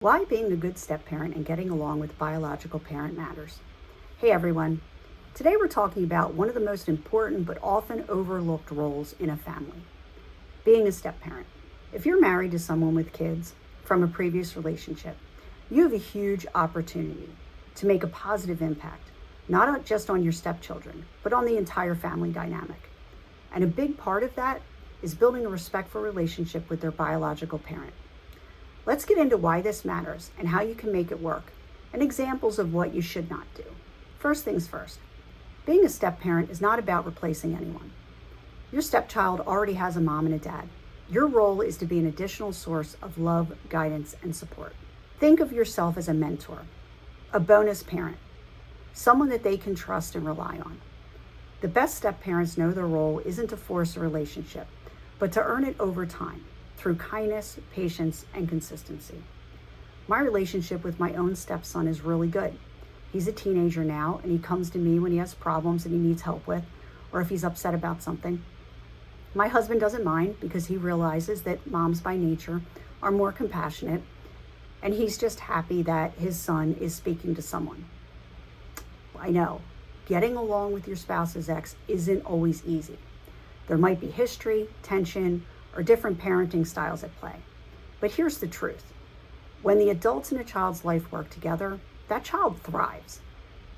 Why being a good step-parent and getting along with biological parent matters. Hey everyone, today we're talking about one of the most important but often overlooked roles in a family, being a step-parent. If you're married to someone with kids from a previous relationship, you have a huge opportunity to make a positive impact, not just on your stepchildren, but on the entire family dynamic. And a big part of that is building a respectful relationship with their biological parent. Let's get into why this matters and how you can make it work, and examples of what you should not do. First things first, being a step-parent is not about replacing anyone. Your stepchild already has a mom and a dad. Your role is to be an additional source of love, guidance, and support. Think of yourself as a mentor, a bonus parent, someone that they can trust and rely on. The best step-parents know their role isn't to force a relationship, but to earn it over time, through kindness, patience, and consistency. My relationship with my own stepson is really good. He's a teenager now, and he comes to me when he has problems that he needs help with, or if he's upset about something. My husband doesn't mind because he realizes that moms by nature are more compassionate, and he's just happy that his son is speaking to someone. I know, getting along with your spouse's ex isn't always easy. There might be history, tension, or different parenting styles at play. But here's the truth. When the adults in a child's life work together, that child thrives.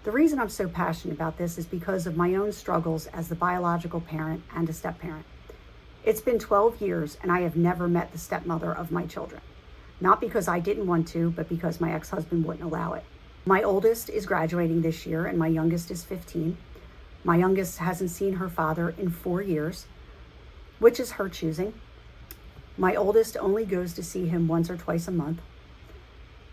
The reason I'm so passionate about this is because of my own struggles as the biological parent and a step-parent. It's been 12 years and I have never met the stepmother of my children. Not because I didn't want to, but because my ex-husband wouldn't allow it. My oldest is graduating this year and my youngest is 15. My youngest hasn't seen her father in 4 years, which is her choosing. My oldest only goes to see him once or twice a month.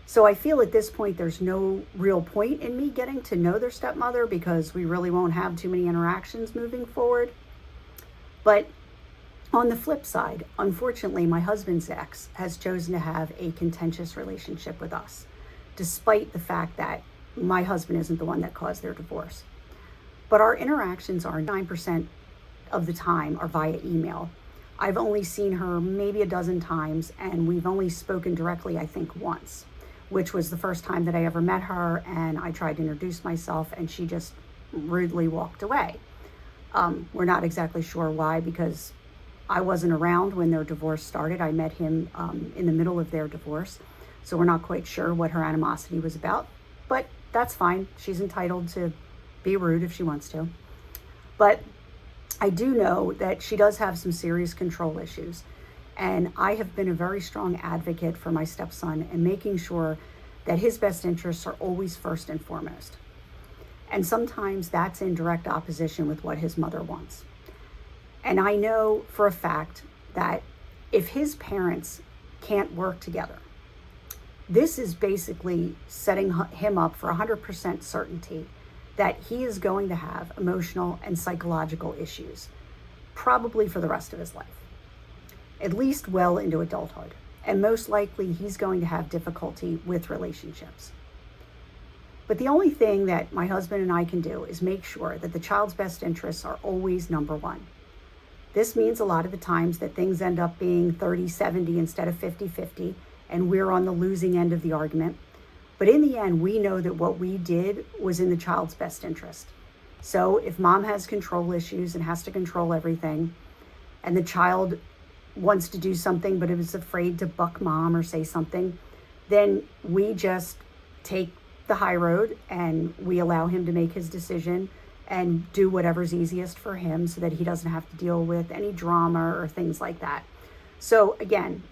So I feel at this point there's no real point in me getting to know their stepmother because we really won't have too many interactions moving forward. But on the flip side, unfortunately, my husband's ex has chosen to have a contentious relationship with us, despite the fact that my husband isn't the one that caused their divorce. But our interactions are 9% of the time are via email. I've only seen her maybe a dozen times, and we've only spoken directly, I think, once, which was the first time that I ever met her, and I tried to introduce myself, and she just rudely walked away. We're not exactly sure why, because I wasn't around when their divorce started. I met him in the middle of their divorce, so we're not quite sure what her animosity was about, but that's fine. She's entitled to be rude if she wants to. But I do know that she does have some serious control issues, and I have been a very strong advocate for my stepson and making sure that his best interests are always first and foremost. And sometimes that's in direct opposition with what his mother wants. And I know for a fact that if his parents can't work together, this is basically setting him up for 100% certainty that he is going to have emotional and psychological issues, probably for the rest of his life, at least well into adulthood. And most likely he's going to have difficulty with relationships. But the only thing that my husband and I can do is make sure that the child's best interests are always number one. This means a lot of the times that things end up being 30-70 instead of 50-50, and we're on the losing end of the argument. But in the end, we know that what we did was in the child's best interest. So if mom has control issues and has to control everything, and the child wants to do something but is afraid to buck mom or say something, then we just take the high road and we allow him to make his decision and do whatever's easiest for him so that he doesn't have to deal with any drama or things like that. So again,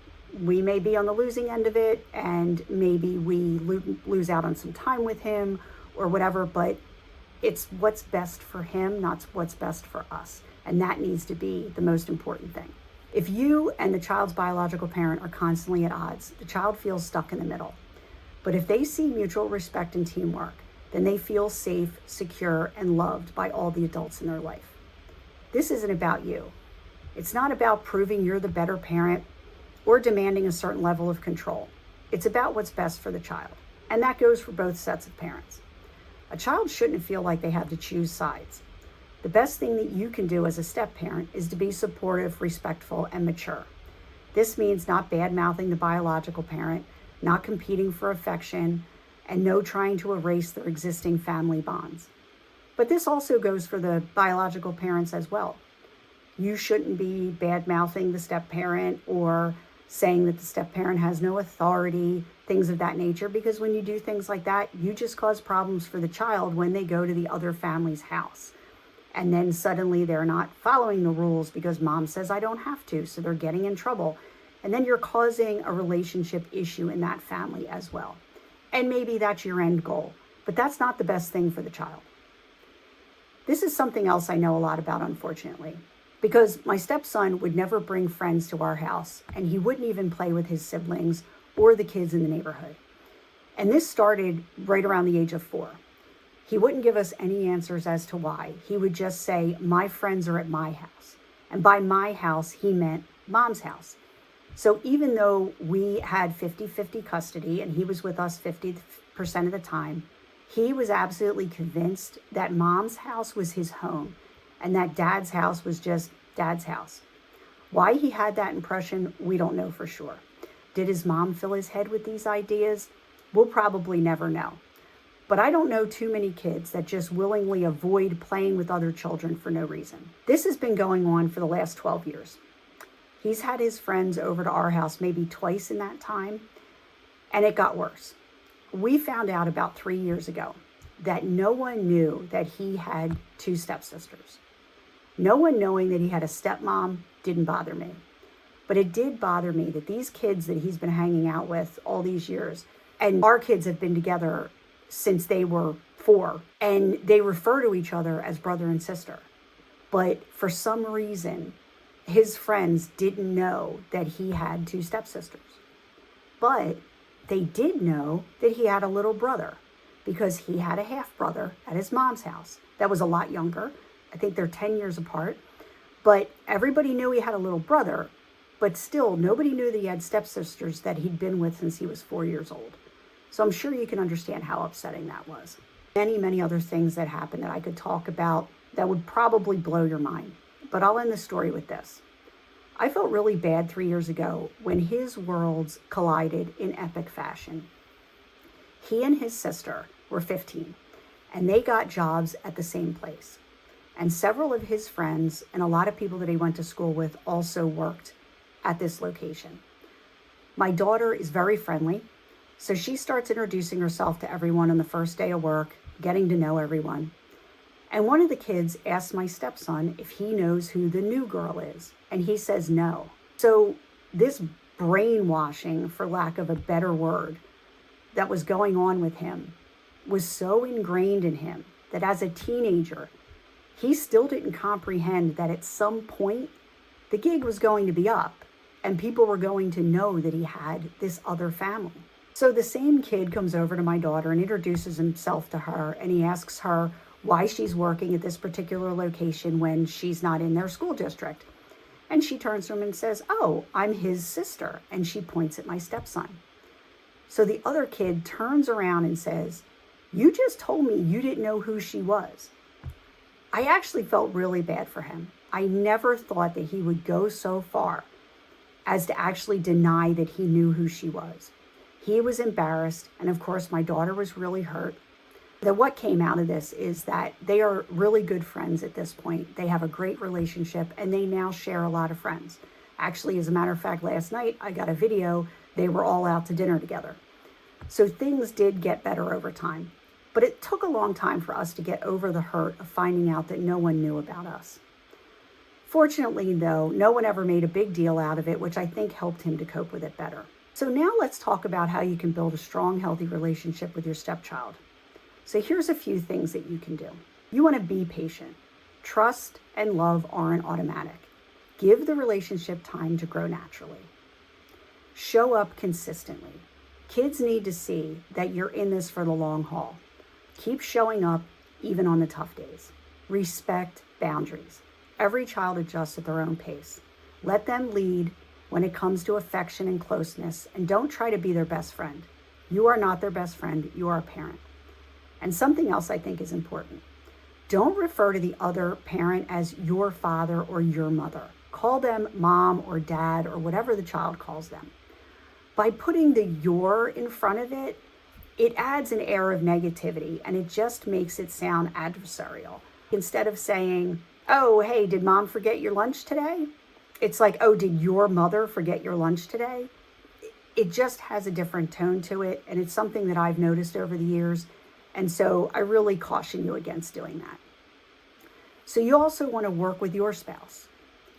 we may be on the losing end of it, and maybe we lose out on some time with him or whatever, but it's what's best for him, not what's best for us. And that needs to be the most important thing. If you and the child's biological parent are constantly at odds, the child feels stuck in the middle. But if they see mutual respect and teamwork, then they feel safe, secure, and loved by all the adults in their life. This isn't about you. It's not about proving you're the better parent or demanding a certain level of control. It's about what's best for the child. And that goes for both sets of parents. A child shouldn't feel like they have to choose sides. The best thing that you can do as a step-parent is to be supportive, respectful, and mature. This means not bad-mouthing the biological parent, not competing for affection, and no trying to erase their existing family bonds. But this also goes for the biological parents as well. You shouldn't be bad-mouthing the step-parent or saying that the step-parent has no authority, things of that nature, because when you do things like that, you just cause problems for the child when they go to the other family's house. And then suddenly they're not following the rules because mom says I don't have to, so they're getting in trouble. And then you're causing a relationship issue in that family as well. And maybe that's your end goal, but that's not the best thing for the child. This is something else I know a lot about, unfortunately, because my stepson would never bring friends to our house, and he wouldn't even play with his siblings or the kids in the neighborhood. And this started right around the age of 4. He wouldn't give us any answers as to why. He would just say, my friends are at my house. And by my house, he meant mom's house. So even though we had 50-50 custody and he was with us 50% of the time, he was absolutely convinced that mom's house was his home and that dad's house was just dad's house. Why he had that impression, we don't know for sure. Did his mom fill his head with these ideas? We'll probably never know. But I don't know too many kids that just willingly avoid playing with other children for no reason. This has been going on for the last 12 years. He's had his friends over to our house maybe twice in that time, and it got worse. We found out about 3 years ago that no one knew that he had 2 stepsisters. No one knowing that he had a stepmom didn't bother me. But it did bother me that these kids that he's been hanging out with all these years, and our kids have been together since they were 4, and they refer to each other as brother and sister. But for some reason, his friends didn't know that he had 2 stepsisters. But they did know that he had a little brother because he had a half-brother at his mom's house that was a lot younger. I think they're 10 years apart. But everybody knew he had a little brother, but still nobody knew that he had stepsisters that he'd been with since he was 4 years old. So I'm sure you can understand how upsetting that was. Many, many other things that happened that I could talk about that would probably blow your mind. But I'll end the story with this. I felt really bad 3 years ago when his worlds collided in epic fashion. He and his sister were 15, and they got jobs at the same place. And several of his friends and a lot of people that he went to school with also worked at this location. My daughter is very friendly, so she starts introducing herself to everyone on the first day of work, getting to know everyone. And one of the kids asks my stepson if he knows who the new girl is, and he says no. So this brainwashing, for lack of a better word, that was going on with him was so ingrained in him that as a teenager, he still didn't comprehend that at some point the gig was going to be up and people were going to know that he had this other family. So the same kid comes over to my daughter and introduces himself to her, and he asks her why she's working at this particular location when she's not in their school district. And she turns to him and says, "Oh, I'm his sister." And she points at my stepson. So the other kid turns around and says, "You just told me you didn't know who she was." I actually felt really bad for him. I never thought that he would go so far as to actually deny that he knew who she was. He was embarrassed, and of course my daughter was really hurt. What came out of this is that they are really good friends at this point. They have a great relationship, and they now share a lot of friends. Actually, as a matter of fact, last night I got a video. They were all out to dinner together. So things did get better over time. But it took a long time for us to get over the hurt of finding out that no one knew about us. Fortunately, though, no one ever made a big deal out of it, which I think helped him to cope with it better. So now let's talk about how you can build a strong, healthy relationship with your stepchild. So here's a few things that you can do. You want to be patient. Trust and love aren't automatic. Give the relationship time to grow naturally. Show up consistently. Kids need to see that you're in this for the long haul. Keep showing up even on the tough days. Respect boundaries. Every child adjusts at their own pace. Let them lead when it comes to affection and closeness, and don't try to be their best friend. You are not their best friend, you are a parent. And something else I think is important. Don't refer to the other parent as your father or your mother. Call them mom or dad or whatever the child calls them. By putting the "your" in front of it, it adds an air of negativity and it just makes it sound adversarial. Instead of saying, "Oh, hey, did mom forget your lunch today?" It's like, "Oh, did your mother forget your lunch today?" It just has a different tone to it, and it's something that I've noticed over the years. And so I really caution you against doing that. So you also want to work with your spouse.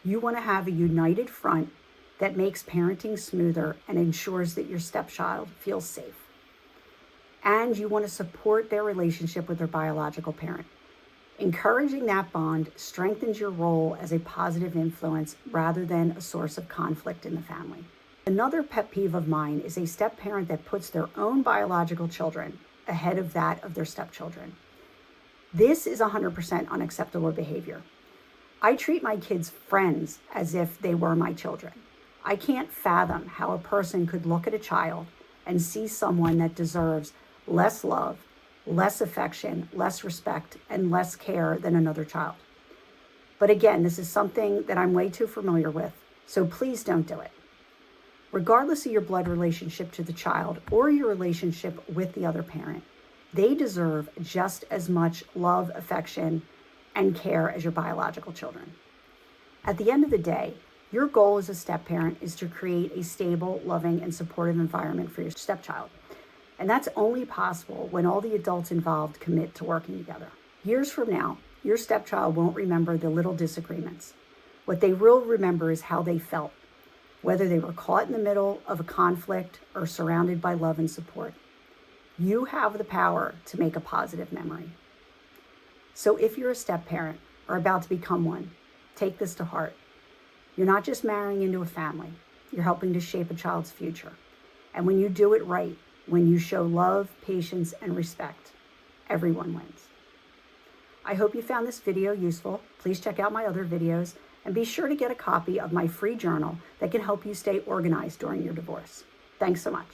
You want to have a united front that makes parenting smoother and ensures that your stepchild feels safe. And you want to support their relationship with their biological parent. Encouraging that bond strengthens your role as a positive influence rather than a source of conflict in the family. Another pet peeve of mine is a step-parent that puts their own biological children ahead of that of their stepchildren. This is 100% unacceptable behavior. I treat my kids' friends as if they were my children. I can't fathom how a person could look at a child and see someone that deserves less love, less affection, less respect, and less care than another child. But again, this is something that I'm way too familiar with, so please don't do it. Regardless of your blood relationship to the child or your relationship with the other parent, they deserve just as much love, affection, and care as your biological children. At the end of the day, your goal as a step-parent is to create a stable, loving, and supportive environment for your stepchild. And that's only possible when all the adults involved commit to working together. Years from now, your stepchild won't remember the little disagreements. What they will remember is how they felt, whether they were caught in the middle of a conflict or surrounded by love and support. You have the power to make a positive memory. So if you're a step-parent or about to become one, take this to heart. You're not just marrying into a family, you're helping to shape a child's future. And when you do it right, when you show love, patience, and respect, everyone wins. I hope you found this video useful. Please check out my other videos and be sure to get a copy of my free journal that can help you stay organized during your divorce. Thanks so much.